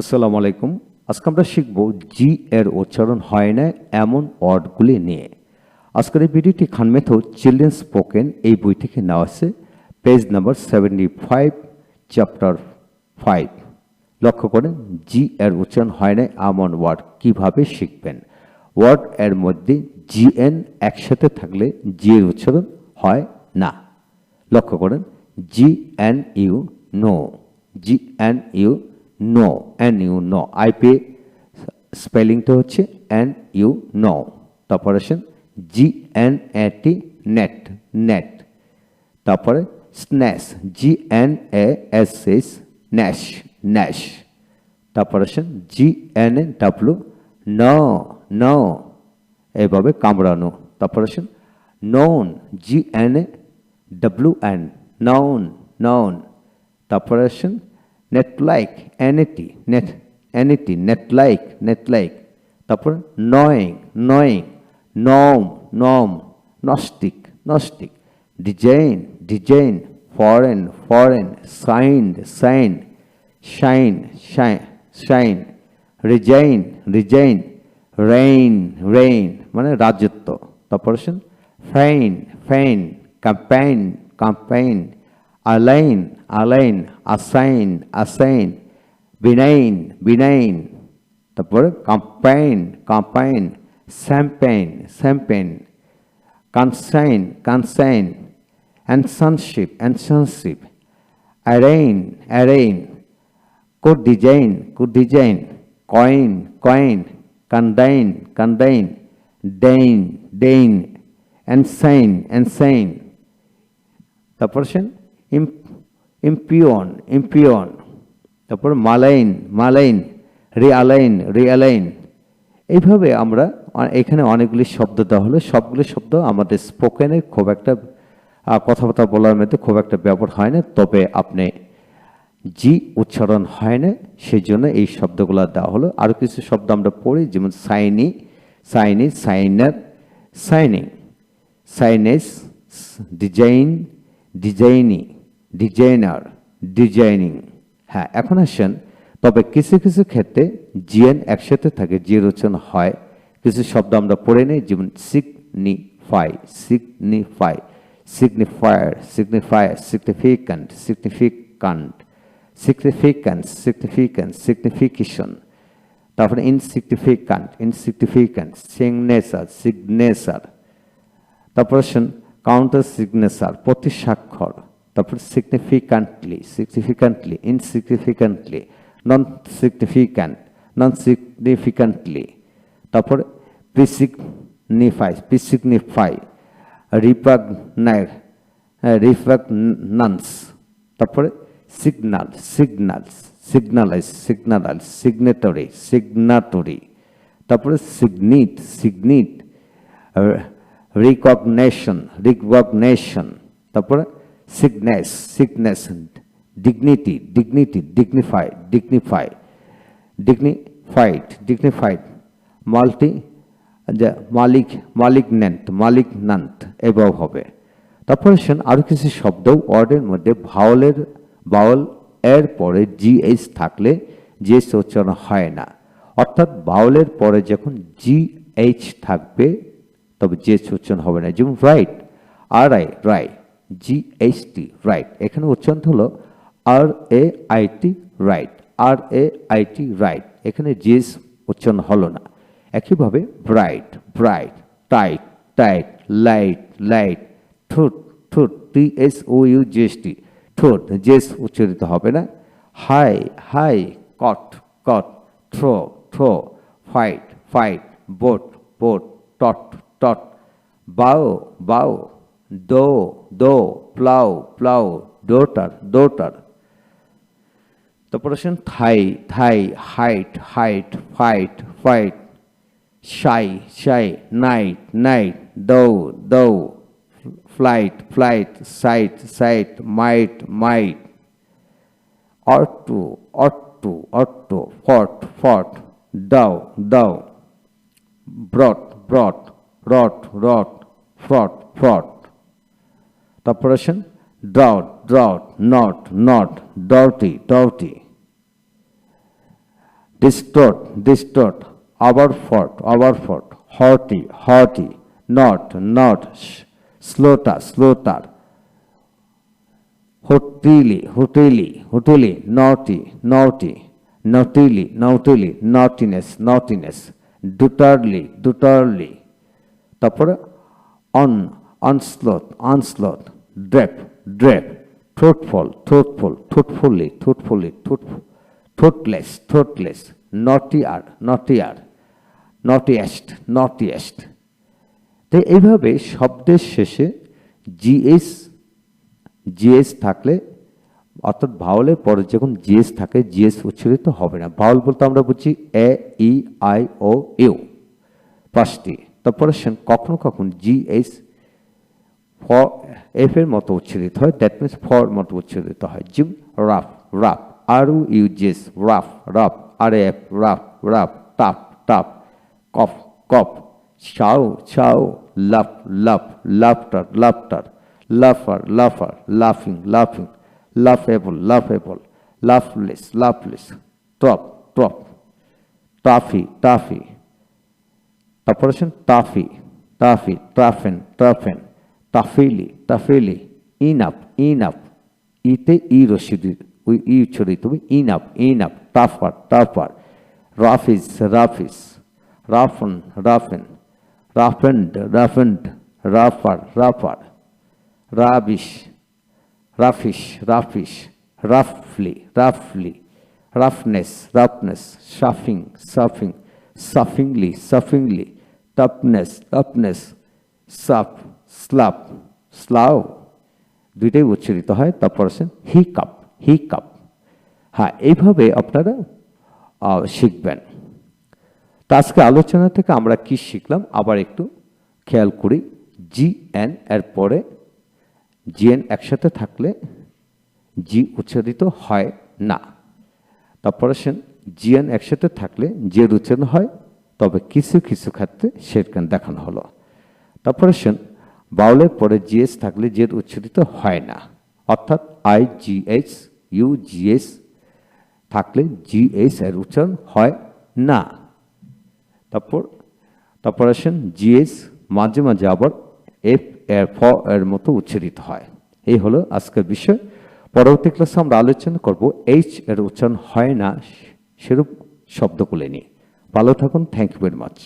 আসসালামু আলাইকুম। আজকে আমরা শিখব জি এর উচ্চারণ হয় না এমন ওয়ার্ডগুলি নিয়ে। আজকের এই ভিডিওটি খান মেথড চিলড্রেন স্পোকেন এই বই থেকে নেওয়া আছে, পেজ নাম্বার 75, চ্যাপ্টার 5। লক্ষ্য করেন, জি এর উচ্চারণ হয় না এমন ওয়ার্ড কিভাবে শিখবেন। ওয়ার্ড এর মধ্যে জি এন একসাথে থাকলে জি এর উচ্চারণ হয় না। লক্ষ্য করেন, G N U gnu, G N U gnu, N U gnu. আইপি স্পেলিংটা হচ্ছে এন ইউ নো। তারপরে আসেন G N A T gnat, gnat. তারপরে gnash, G N A S S gnash, gnash. তারপরে আসেন জি এন এ ডাব্লু ন, ন, এইভাবে কামড়ানো। তারপরে আসেন নন, জি এন এ ডাব্লু এন, নন, নন। তারপরে আসেন net like, এনএটি, net, এনএটি, net like, net like. তারপর নয়িং, নয়িং, নম, নম, নস্টিক, নস্টিক। Design, design, foreign, foreign, sign, sign, shine, shine, shine. Resign, resign, rain, rain মানে রাজত্ব। তারপর আসেন ফেইন, ফেইন, ক্যাম্পেইন, ক্যাম্পেইন। আলাইন, আলাইন, আসাইন, আসাইন। Benign, benign. তারপরে কাম্পাইন, কাম্পাইন। Champagne, Champagne. কনসাইন, কনসাইন। অ্যানসনশিপ, অ্যানসনশিপ। অ্যারেইন, অ্যারেইন। Code design, code design. Coign, coign. Condign, condign. Deign, deign. Ensign, ensign. তারপর আসেন ইম্পিয়ন, ইম্পিয়ন। তারপর মালাইন, মালাইন। Realign, realign. এইভাবে আমরা এখানে অনেকগুলি শব্দ দেওয়া হলো। সবগুলি শব্দ আমাদের স্পোকেনে খুব একটা কথাবার্তা বলার মধ্যে খুব একটা ব্যবহার হয় না, তবে আপনি জি উচ্চারণ হয় না সেই জন্য এই শব্দগুলো দেওয়া হলো। আরও কিছু শব্দ আমরা পড়ি, যেমন signee, signee, signer, signing, signees, design, designee, designer, designing. হ্যাঁ, এখন আসেন, তবে কিছু কিছু ক্ষেত্রে জিএন একসাথে থাকে, জিএর উচ্চারণ হয়। কিছু শব্দ আমরা পড়ে নিই, যেমন signify, signify, signifier, signifier, significant, significant, significance, significance, signification. তারপরে ইনসিগনিফিক্যান্ট, ইনসিগনিফিক্যান্ট, সিগনেচার, সিগনেচার। তারপর আসেন কাউন্টার সিগনেচার, প্রতি স্বাক্ষর। তারপর significantly, significantly, insignificantly, non significant, non significantly. তারপর প্রিসিগনিফাই, প্রিসিগনিফাই, রিপাগনাই, রিপাগনান্স। তারপরে signal, signal, signalize, signalize, signatory, signatory. তারপরে signet, signet, recognition, recognition. তারপরে signets, signets, dignity, dignity, dignify, dignify, dignified, dignified. Multi, malic, malignant, malignant এভাবে হবে। তারপর আসেন আরও কিছু শব্দ ওয়ার্ডের মধ্যে ভাওয়ালের, বাউল এর পরে জিএইচ থাকলে জিএইচ উচ্চারণ হয় না। অর্থাৎ বাউলের পরে যখন জিএইচ থাকবে তবে জিএইচ উচ্চারণ হবে না। যেমন right, R I, rye, G H T, right. এখানে উচ্চারণ হলো R A I T, right, R A I T, right. এখানে জিএইচ উচ্চারণ হলো না। একইভাবে bright, bright, tight, tight, light, light. Thought, thought, THOUGHT, thought, জেস উচ্চারিত হবে না। High, high, caught, caught, throw, throw, fight, fight, bought, bought, taught, taught. Bough, bough, though, though, plough, plough, daughter, daughter. তারপর আসেন thigh, thigh, height, height, fight, fight. শাই, শাই, night, night, দৌ, দৌ, flight, flight, site, site, মাইট, মাইট। অট্টু, অট্টু, অট্টু, ফট, ফট, দাও, দাও। ব্রট, ব্রট, রট, রট, fraught, fraught. তারপর আসেন drought, drought, not, not, Doughty, Doughty. distort, distort, overfort, haughty, not, slaughter, haughtily, naughty, naughtiness, dotarly, তারপরে onslaught, drape, thoughtfully, thoughtless, naughtiest. তো এইভাবে শব্দের শেষে জিএস থাকলে, অর্থাৎ ভাওয়ালের পরে যখন জিএস থাকে জিএস উচ্চারিত হবে না। ভাওয়াল বলতে আমরা বুঝি এ, ই, আই, ও, ইউ, পাঁচটি। তারপরে কখনো জিএস এফ এর মতো উচ্চারিত হয়, দ্যাট মিনস ফর মতো উচ্চারিত হয়। Gym rough, RUGS, rough, RAF, rough, টাপ, কফ, চাও, লাফটার, লাফার, লাফিং, laughable, laughless, টপ, টাফি, তারপরে টাফি, টাফেলি, ইনাপ, ইতে ই রশিদি, ওই ই উচ্চারিত হবে, ইনাপ, টাফার, রাফিস, রাফেন, রাফার, রাফিশ, রাফলি, রাফনেস, সাফিংলি, টাফনেস, স্লাউ, দুইটাই উচ্চারিত হয়। তারপর আছেন হিকাপ। হ্যাঁ, এইভাবে আপনারা শিখবেন। তো আজকে আলোচনা থেকে আমরা কি শিখলাম আবার একটু খেয়াল করি। GN এর পরে GN একসাথে থাকলে জি উচ্চারিত হয় না। তারপর আসেন GN একসাথে থাকলে জের উচ্চারণ হয়, তবে কিছু ক্ষেত্রে সেখানে দেখানো হলো। তারপর আসেন বাউলের পরে জিএস থাকলে জের উচ্চারিত হয় না, অর্থাৎ IGH UGS থাকলে জিএস এর উচ্চারণ হয় না। তারপর আসেন জিএস মাঝে আবার এফ এর ফ এর মতো উচ্চারিত হয়। এই হলো আজকের বিষয়। পরবর্তী ক্লাসে আমরা আলোচনা করব এইচ এর উচ্চারণ হয় না সেরূপ শব্দগুলো নিয়ে। ভালো থাকুন। Thank you very much.